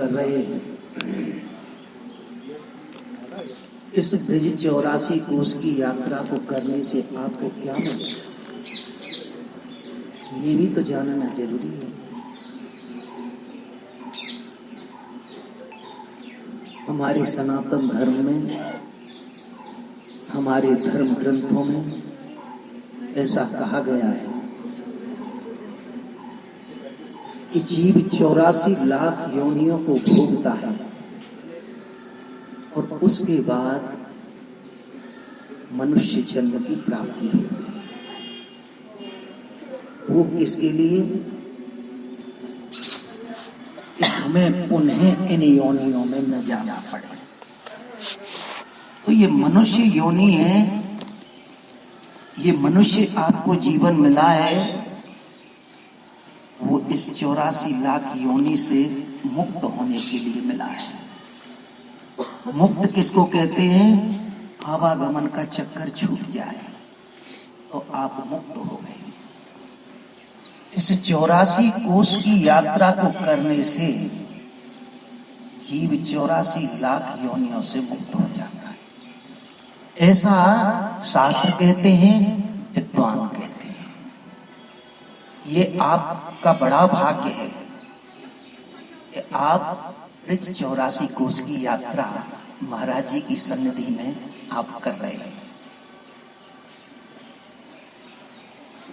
कर रहे हैं। इस ब्रिज 84 कोस की यात्रा को करने से आपको क्या मिलेगा, ये भी तो जानना जरूरी है। हमारे सनातन धर्म में, हमारे धर्म ग्रंथों में ऐसा कहा गया है कि जीव 84 लाख योनियों को भोगता है और उसके बाद मनुष्य जन्म की प्राप्ति होती है। वो किसके लिए? कि हमें पुनः इन योनियों में न जाना पड़े। तो ये मनुष्य योनि है, ये मनुष्य आपको जीवन मिला है, वो इस 84 लाख योनि से मुक्त होने के लिए मिला है। मुक्त किसको कहते हैं? आवागमन का चक्कर छूट जाए तो आप मुक्त हो गए। इस 84 कोस की यात्रा को करने से जीव 84 लाख योनियों से मुक्त हो जाता है। ऐसा शास्त्र कहते हैं, विद्वान कहते हैं। ये आपका बड़ा भाग्य है कि आप ब्रिज 84 कोस की यात्रा महाराज जी की सन्निधि में आप कर रहे हैं।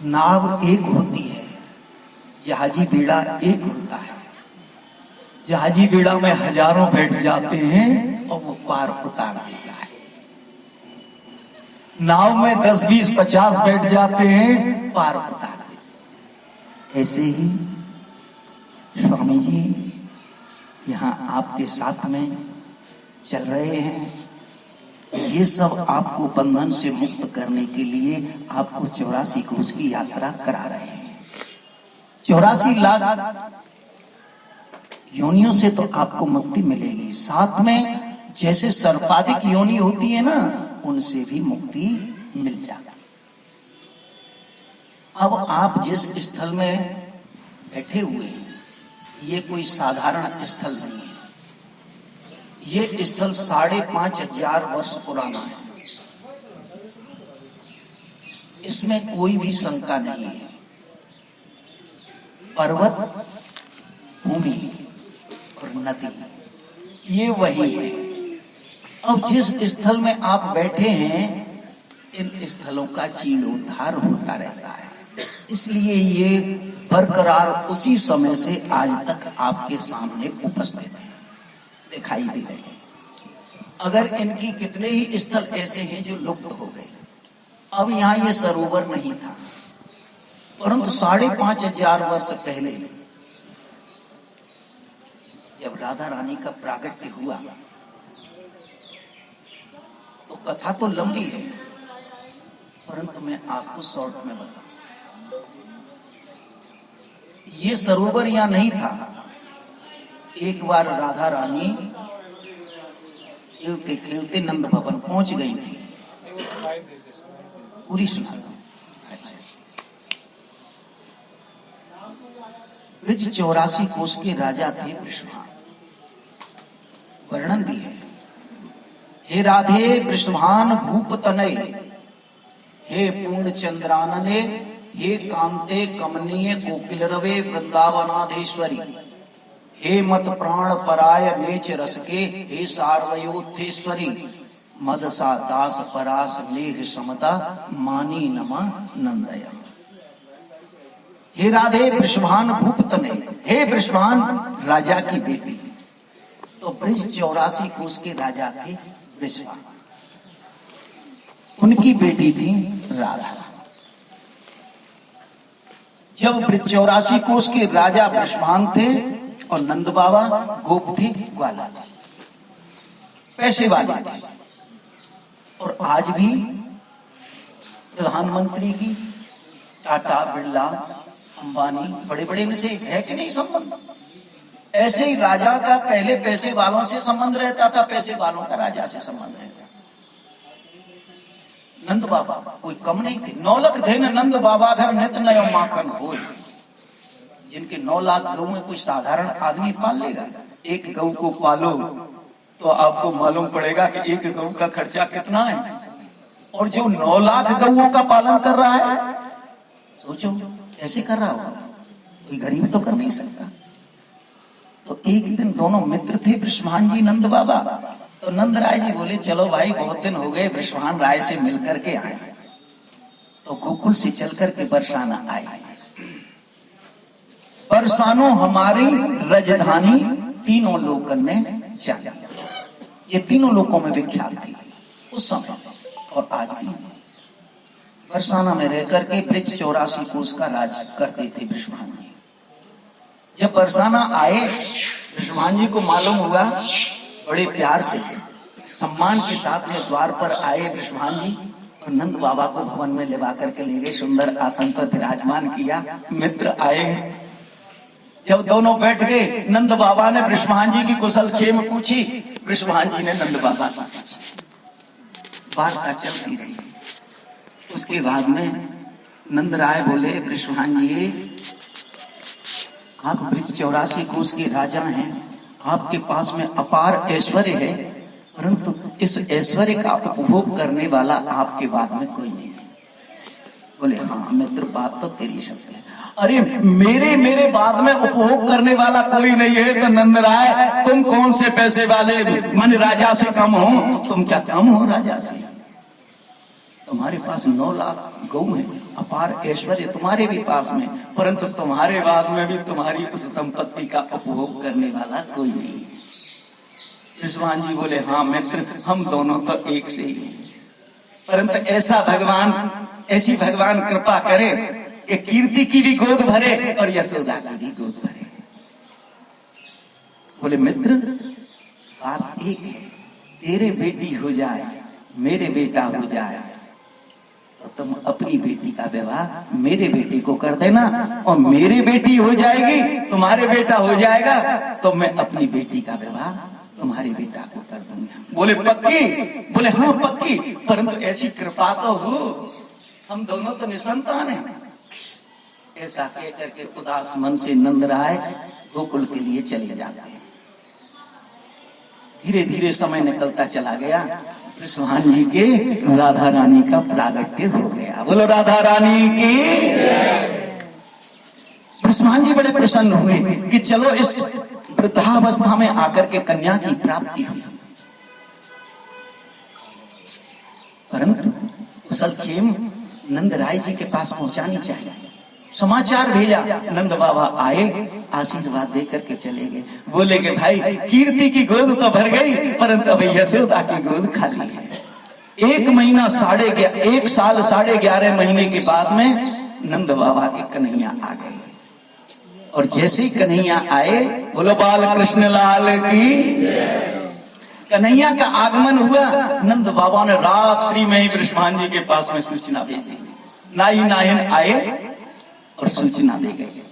नाव एक होती है, जहाजी बेड़ा एक होता है। जहाजी बेड़ा में हजारों बैठ जाते हैं और वो पार उतार देता है। नाव में 10, 20, 50 बैठ जाते हैं, पार उतार देते हैं। ऐसे ही स्वामी जी यहाँ आपके साथ में चल रहे हैं। ये सब आपको बंधन से मुक्त करने के लिए आपको 84 कोस की यात्रा करा रहे हैं। 84 लाख योनियों से तो आपको मुक्ति मिलेगी, साथ में जैसे सर्पाधिक योनि होती है ना, उनसे भी मुक्ति मिल जाएगी। अब आप जिस स्थल में बैठे हुए हैं, ये कोई साधारण स्थल नहीं है। ये स्थल 5,500 वर्ष पुराना है। इसमें कोई भी शंका नहीं है। पर्वत, भूमि और नदी, ये वही है। अब जिस स्थल में आप बैठे हैं, इन स्थलों का जीर्णोद्धार होता रहता है, इसलिए ये बरकरार उसी समय से आज तक आपके सामने उपस्थित है, दिखाई दे रहे हैं। अगर इनकी कितने ही स्थल ऐसे हैं जो लुप्त हो गए। अब यहाँ ये सरोवर नहीं था, परंतु 5,500 वर्ष पहले जब राधा रानी का प्रागट्य हुआ, तो कथा तो लंबी है, परंतु मैं आपको शॉर्ट में बताऊं। ये सरोवर यहां नहीं था। एक बार राधा रानी खेलते खेलते नंद भवन पहुंच गई थी। पूरी सुना दो। अच्छा, ब्रिज 84 कोस के राजा थे वृषभान। वर्णन भी है। हे राधे वृषभान भूप तनय, हे पूर्ण चंद्रानने, हे कांते कमनीय कोकिल रवे वृंदावनाधेश्वरी, हे मत प्राण पराय नेच रस के, हे सार्वयोथेश्वरी, मदसा दास परास नेह समता, मानी नमा नंदया। हे राधे वृषभान भूप तनय, हे वृषभान राजा की बेटी। तो ब्रिज 84 कोस के राजा थे वृषभान, उनकी बेटी थी राधा। जब ब्रिज 84 कोस के राजा वृषभान थे और नंद बाबा गोप थे, ग्वाला पैसे वाले थे। और आज भी प्रधानमंत्री की टाटा, बिरला, अंबानी, बड़े बड़े में से है कि नहीं संबंध। ऐसे ही राजा का पहले पैसे वालों से संबंध रहता था, पैसे वालों का राजा से संबंध रहता। नंद बाबा कोई कम नहीं थे। 9 लख देन नंद बाबा घर नित नयो माखन होय, जिनके 9 लाख गऊ में कोई साधारण आदमी पाल लेगा? एक गऊ को पालो तो आपको मालूम पड़ेगा कि एक गऊ का खर्चा कितना है। और जो 9 लाख गऊओं का पालन कर रहा है, सोचो कैसे कर रहा होगा? कोई गरीब तो कर नहीं सकता। तो एक दिन दोनों मित्र थे, बृषभान जी, नंद बाबा। तो नंद राय जी बोले चलो भाई बहुत दिन हो गए बृषभान राय से मिलकर के आए। तो गोकुल से चलकर के बरसाना आए। बरसानो हमारी राजधानी तीनों लोकन ने जाना। ये तीनों लोकों में विख्यात थी उस समय और आज भी। बरसाना में रहकर के ब्रज 84 कोस का राज करते थे बृषभान जी। जब बरसाना आए, बृषभान जी को मालूम हुआ, बड़े प्यार से सम्मान के साथ में द्वार पर आए बृषभान जी और नंद बाबा को भवन में लेवा करके ले गए। सुंदर आसन पर विराजमान किया। मित्र आए, जब दोनों बैठ गए, नंद बाबा ने बृषभान जी की कुशल क्षेम पूछी, बृषभान जी ने नंद बाबा की पूछी। वार्ता चलती रही। उसके बाद में नंद राय बोले, बृषभान जी आप ब्रज 84 कोस के राजा हैं, आपके पास में अपार ऐश्वर्य है, परंतु इस ऐश्वर्य का उपभोग करने वाला आपके बाद में कोई नहीं है। बोले हाँ मित्र, बात तो तेरी सत्य है। अरे मेरे बाद में उपभोग करने वाला कोई नहीं है तो नंद राय तुम कौन से पैसे वाले मन राजा से कम हो? तुम क्या कम हो राजा से? तुम्हारे पास 9 लाख गऊ है, अपार ऐश्वर्य तुम्हारे भी पास में, परंतु तुम्हारे बाद में भी तुम्हारी उस संपत्ति का उपभोग करने वाला कोई नहीं है। बृषभान जी बोले हाँ मित्र, हम दोनों तो एक से ही हैं, परंतु ऐसी भगवान कृपा करे कि कीर्ति की भी गोद भरे और यशोदा की भी गोद भरे। बोले मित्र बात एक है, तेरे बेटी हो जाए, मेरे बेटा हो जाए, तो तुम अपनी बेटी का विवाह मेरे बेटे को कर देना, और मेरी बेटी हो जाएगी, तुम्हारे बेटा हो जाएगा, तो मैं अपनी बेटी का विवाह तुम्हारे बेटा को कर दूंगी। बोले पक्की? बोले हाँ पक्की, परंतु ऐसी कृपा तो हो, हम दोनों तो निसंतान हैं। ऐसा कह करके उदास मन से नंद राय गोकुल के लिए चले जाते हैं। धीरे धीरे समय निकलता चला गया। बृषभान जी के राधा रानी का प्रागट्य हो गया। बोलो राधा रानी की। बृषभान जी बड़े प्रसन्न हुए कि चलो इस वृद्धावस्था में आकर के कन्या की प्राप्ति हुई, परंतु कुशल क्षेम नंद राय जी के पास पहुंचानी चाहिए। समाचार भेजा, नंद बाबा आए, आशीर्वाद दे करके चले गए। बोले कि भाई कीर्ति की गोद तो भर गई, परंतु अभी यशोदा की गोद खाली है। 1 साल 11.5 महीने के बाद में नंद बाबा के कन्हैया आ गए। और जैसे ही कन्हैया आए, बोलो बाल कृष्ण लाल की। कन्हैया का आगमन हुआ, नंद बाबा ने रात्रि में ही बृषभान जी के पास में सूचना भेज दी। नायन आए और सूचना दे गए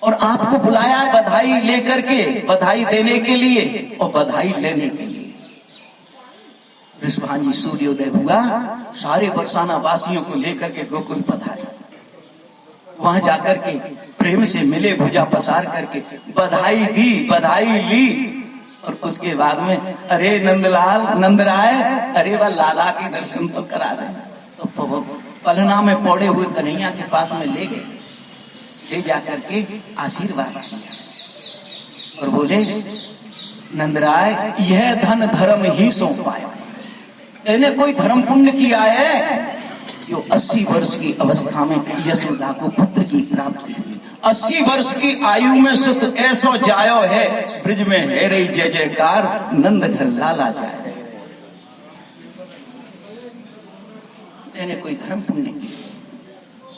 और आपको बुलाया है बधाई लेकर के, बधाई देने के लिए और बधाई लेने के लिए। बृषभान जी सूर्योदय हुआ, सारे बरसाना वासियों को लेकर के गोकुल पधारे। वहां जाकर के प्रेम से मिले, भुजा पसार करके बधाई दी, बधाई ली। और उसके बाद में अरे नंदलाल, नंद राय, अरे वह लाला के दर्शन तो करा दे। तो पलना में पौड़े हुए कन्हैया के पास में ले गए, ले जाकर के आशीर्वाद किया और बोले नंद राय यह धन धर्म ही सौंपाया, मैंने कोई धर्म पुण्य किया है जो 80 वर्ष की अवस्था में यशोदा को पुत्र की प्राप्ति हुई। 80 वर्ष की आयु में सुत ऐसो जायो है, ब्रिज में है रही जय जयकार, नंद घर लाला जाए। मैंने कोई धर्म पुण्य किया।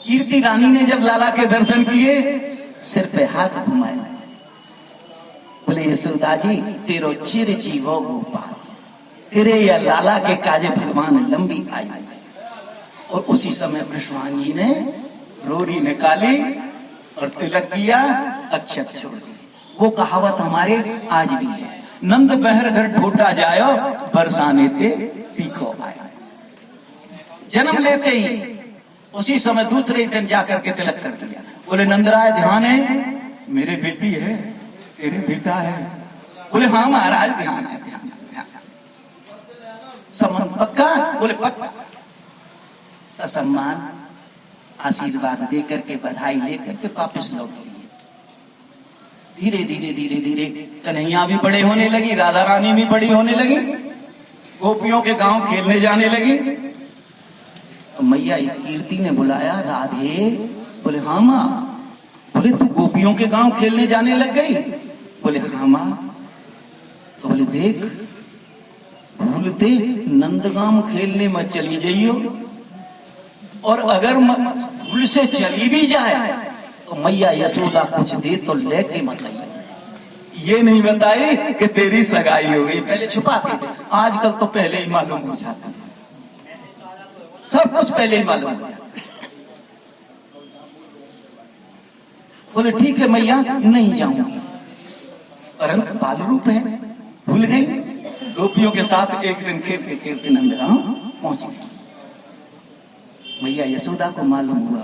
कीर्ति रानी ने जब लाला के दर्शन किए, सिर पे हाथ घुमाया, बोले यशोदा जी तेरो चिर जीवो गोपाल, तेरे या लाला के काजे भगवान लंबी आयु। और उसी समय बृषभान जी ने रोरी निकाली और तिलक किया, अक्षत छोड़ दी। वो कहावत हमारे आज भी है, नंद बहर घर ढोटा जायो, बरसाने ते पीको आया। जन्म लेते ही उसी समय दूसरे दिन जाकर के तिलक कर दिया। बोले नंदराय ध्यान है, मेरे बेटी है, तेरे बेटा है। बोले हाँ महाराज, ध्यान है, ध्यान है, ध्यान है। सम्मान पक्का? बोले पक्का। ससम्मान आशीर्वाद दे करके, बधाई लेकर के वापस लौट लिए। धीरे धीरे धीरे धीरे कन्हैया भी बड़े होने लगी, राधा रानी भी बड़ी होने लगी, गोपियों के गांव खेलने जाने लगी। तो मैया कीर्ति ने बुलाया, राधे। बोले हाँ माँ। बोले तू गोपियों के गांव खेलने जाने लग गई? बोले हाँ माँ। तो बोले देख, भूलते नंदगांव खेलने में चली जाइयो, और अगर भूल से चली भी जाए तो मैया यशोदा कुछ दे तो लेके मत आइयो। ये नहीं बताई कि तेरी सगाई हो गई, पहले छुपाते थे, आजकल तो पहले ही मालूम हो जाता है, सब कुछ पहले ही मालूम हो जाता है। बोले ठीक है मैया, नहीं जाऊंगी, परंतु बाल रूप है, भूल गई। गोपियों के साथ एक दिन खेलते खेलते नंदगांव पहुंच गए। मैया यशोदा को मालूम हुआ,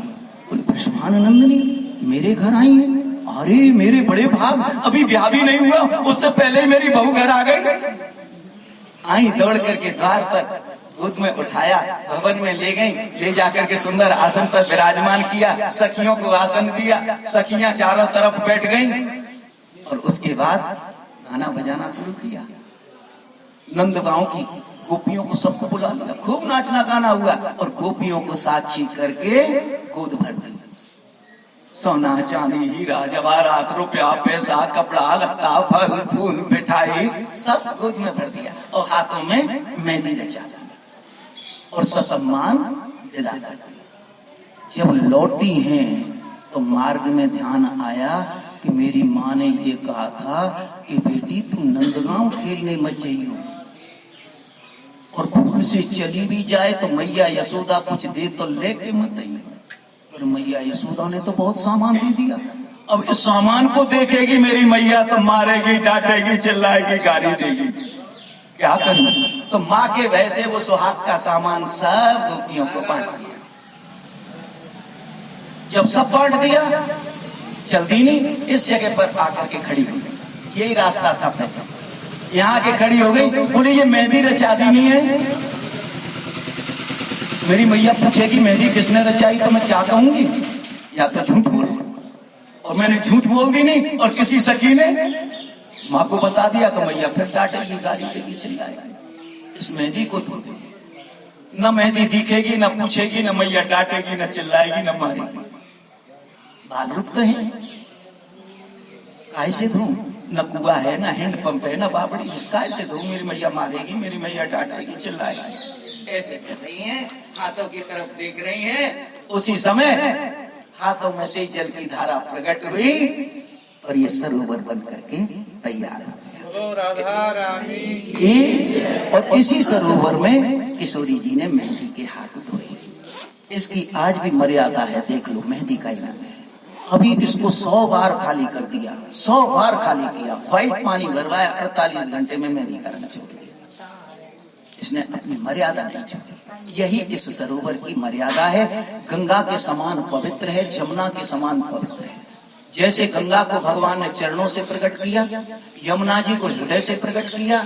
बोले प्रश्भानंदिनी मेरे घर आई है। अरे मेरे बड़े भाग, अभी ब्याह भी नहीं हुआ, उससे पहले ही मेरी बहू घर आ गई। आई दौड़ करके द्वार पर गोद में उठाया, भवन में ले गई, ले जाकर के सुंदर आसन पर विराजमान किया, सखियों को आसन दिया, सखियां चारों तरफ बैठ गईं, और उसके बाद गाना बजाना शुरू किया। नंदगांव की गोपियों को सबको बुला लिया, खूब नाचना गाना हुआ, और गोपियों को साक्षी करके गोद भर दी। सोना चांदी हीरा जवाहरात रुपया पैसा कपड़ा लत्ता फल फूल मिठाई सब गोद में भर दिया, और हाथों में मेहंदी रचा दी, और ससम्मान विदा कर दिया। जब लौटी हैं तो मार्ग में ध्यान आया कि मेरी माँ ने ये कहा था कि बेटी तू नंदगांव खेलने मत जाइयो, और भूल से चली भी जाए तो मैया यशोदा कुछ दे तो लेके मत आइयो। पर मैया यशोदा ने तो बहुत सामान दे दिया, अब इस सामान को देखेगी मेरी मैया तो मारेगी, डांटेगी, चिल्लाएगी, गाली देगी, क्या करूं? तो माँ के वैसे वो सुहाग का सामान सब गोपियों को बांट दिया। जब सब बांट दिया, जल्दी नहीं इस जगह पर आकर के खड़ी हो गई, यही रास्ता था पहले, यहाँ के खड़ी हो गई। बोली ये मेहंदी रचा दी नहीं है। मेरी मैया पूछेगी मेहंदी किसने रचाई तो मैं क्या कहूंगी? या तो झूठ बोलूं, और मैंने झूठ बोल दी नहीं, और किसी सखी ने माँ को बता दिया तो मैया फिर डांटेगी, गाली देगी, चिल्लाएगी। इस मेहंदी को धो दो, न मेहंदी दिखेगी, न पूछेगी, न मैया डांटेगी, न चिल्लाएगी, न मारेगी। बाल रूप तो है, कैसे धो? न कुआ है, न हैंडपंप है, न बाबड़ी है, कैसे धो? मेरी मैया मारेगी, मेरी मैया डांटेगी, चिल्लाएगी। ऐसे कर रही हैं, हाथों की तरफ देख रही हैं। उसी समय हाथों में से जल की धारा प्रकट हुई, और ये सरोवर बन करके तैयार हो गया। राधा रानी की। और इसी सरोवर में किशोरी जी ने मेहंदी के हाथ धोए। इसकी आज भी मर्यादा है, देख लो, मेहंदी का इनाम है। अभी इसको 100 बार खाली कर दिया, 100 बार खाली किया, व्हाइट पानी भरवाया, 48 घंटे में मेहंदी करना छोड़ दिया। इसने अपनी मर्यादा नहीं छोड़ी। यही इस सरोवर की मर्यादा है। गंगा के समान पवित्र है, जमुना के समान पवित्र है। जैसे गंगा को भगवान ने चरणों से प्रकट किया, यमुना जी को हृदय से प्रकट किया,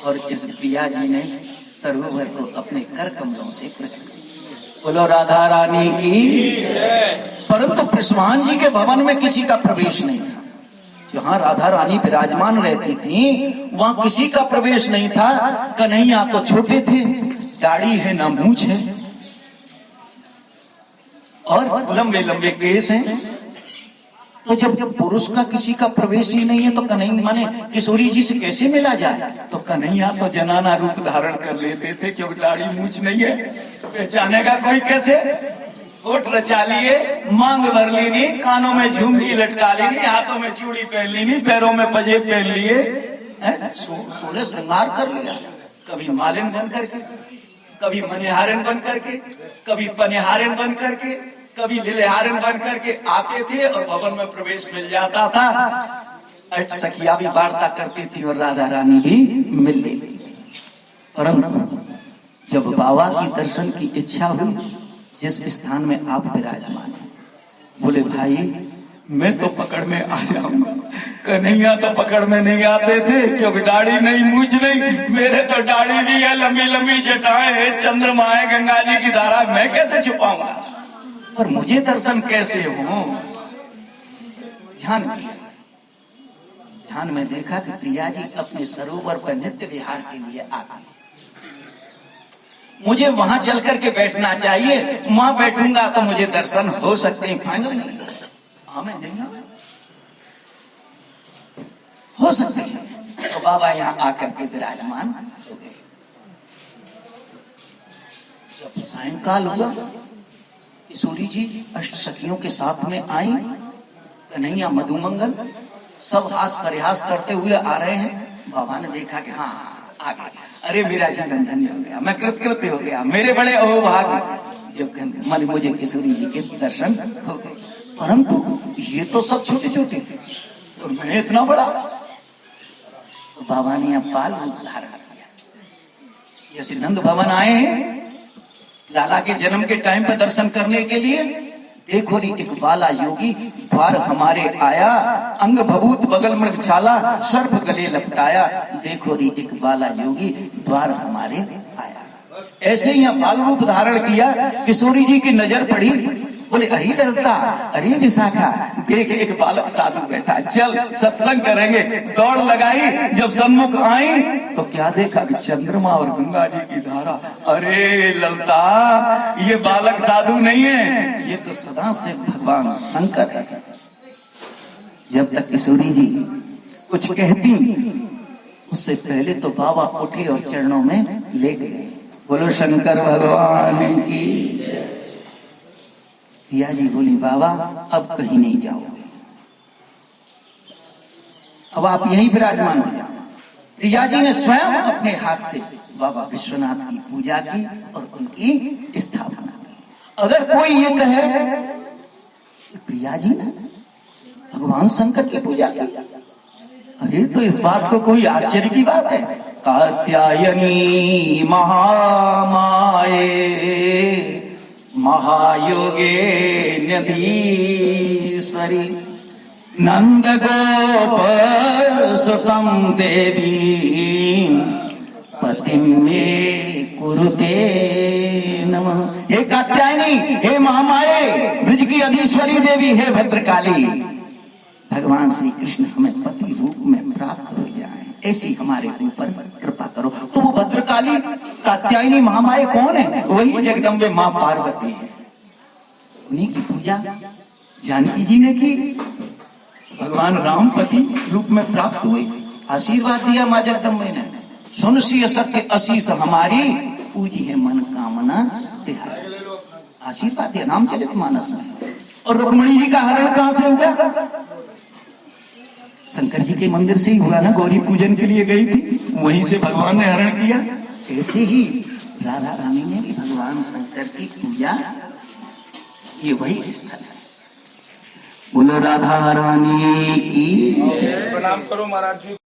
और इस प्रिया जी ने सरोवर को अपने कर कमलों से प्रकट किया। बोलो राधा रानी की। परंतु कृष्ण जी के भवन में किसी का प्रवेश नहीं था। जहां राधा रानी विराजमान रहती थी वहां किसी का प्रवेश नहीं था। कन्हैया तो छोटे थे, दाढ़ी है ना मूंछ है, और लंबे लंबे केस हैं। तो जब पुरुष का किसी का प्रवेश ही नहीं है तो कन्हैया माने किशोरी जी से कैसे मिला जाए? तो कन्हैया तो जनाना रूप धारण कर लेते थे, क्योंकि दाढ़ी मूंछ नहीं है, पहचाने का कोई कैसे? होठ रचा लिए, मांग भर लेनी, कानों में झुमकी लटका लेनी, हाथों में चूड़ी पहन लेनी, पैरों में पजेब पहन लिए, सोलह श्रृंगार कर लिया। कभी मालिन बन करके, कभी मनिहारिन बन करके, कभी पनिहारिन बन करके, कभी लिलहारिन बन करके आते थे, और भवन में प्रवेश मिल जाता था। सखिया भी वार्ता करती थी, और राधा रानी भी मिल लेती थी। परंतु जब बाबा की दर्शन की इच्छा हुई, जिस स्थान में आप विराजमान हैं, बोले भाई मैं तो पकड़ में आ जाऊंगा। कन्हैया तो पकड़ में नहीं आते थे, क्योंकि दाढ़ी नहीं, मूछ नहीं। मेरे तो दाढ़ी भी है, लंबी लंबी जटाएं है, चंद्रमा है, गंगा जी की धारा, मैं कैसे छुपाऊंगा? पर मुझे दर्शन कैसे हो? ध्यान किया, ध्यान में देखा कि प्रिया जी अपने सरोवर पर नित्य विहार के लिए आती है। मुझे वहां चल करके बैठना चाहिए, वहां बैठूंगा तो मुझे दर्शन हो सकते हैं। फाइनल नहीं, हाँ मैं नहीं हो सकते हैं। तो बाबा यहां आकर के विराजमान हो गए। जब सायंकाल हुआ, किशोरी जी अष्ट सखियों के साथ में आई, कन्हैया मधुमंगल सब हास परिहास करते हुए आ रहे हैं। बाबा ने देखा कि हाँ आ गए, अरे मेरा जीवन धन्य हो गया, मैं कृतकृत्य हो गया, मेरे बड़े अहोभाग्य जब मन मुझे किशोरी जी के दर्शन हो गए। परंतु ये तो सब छोटे छोटे और मैं इतना बड़ा। तो बाबा ने अब बाल रूप धारण किया। जैसे नंद भवन आए हैं लाला के जन्म के टाइम पर दर्शन करने के लिए, देखो री एक बाला योगी द्वार हमारे आया, अंग भभूत बगल मृग छाला, सर्प गले लपटाया। देखो री एक बाला योगी द्वार हमारे आया। ऐसे ही बाल रूप धारण किया। किशोरी जी की नजर पड़ी, बोले अरे ललता, अरे विशाखा, देख एक बालक साधु बैठा, चल सत्संग करेंगे। दौड़ लगाई, जब सन्मुख आई तो क्या देखा कि चंद्रमा और गंगा जी की धारा। अरे ललता, ये बालक साधु नहीं है, ये तो सदा से भगवान शंकर है। जब तक किशोरी जी कुछ कहती, उससे पहले तो बाबा उठे और चरणों में लेट गए। बोलो शंकर भगवान की। प्रिया जी बोली बाबा अब कहीं नहीं जाओगे, अब आप यहीं विराजमान हो जाओ। प्रिया जी ने स्वयं अपने हाथ से बाबा विश्वनाथ की पूजा की और उनकी स्थापना की। अगर कोई ये कहे प्रिया जी ने भगवान शंकर की पूजा की, अरे तो इस बात को कोई आश्चर्य की बात है। कात्यायनी महामाये महायोगे नदीश्वरी नंद गोप सुतम देवी पतिम में कुरुते नमः। हे कात्यायनी, हे महामाये, ब्रज की अधीश्वरी देवी, हे भद्रकाली, भगवान श्री कृष्ण हमें पति रूप में प्राप्त हो जाए, ऐसी हमारे ऊपर कृपा करो। तो वो भद्रकाली कात्यायनी महामाये कौन है? वही जगदम्बे मां पार्वती है। उन्हीं की पूजा जानकी जी ने की, भगवान राम पति रूप में प्राप्त हुए। आशीर्वाद दिया मां जगदम्बे ने, सुन सी सत्य असीस हमारी, पूजी है मन कामना तिहारी। आशीर्वाद दिया रामचरितमानस में। और रुक्मणी जी का हरण कहां से हुआ? शंकर जी के मंदिर से ही हुआ ना, गौरी पूजन के लिए गई थी, वहीं से भगवान ने हरण किया। ऐसे ही राधा रानी ने भी भगवान शंकर की पूजा, ये वही स्थल है। बोलो राधा रानी की। प्रणाम करो महाराज जी।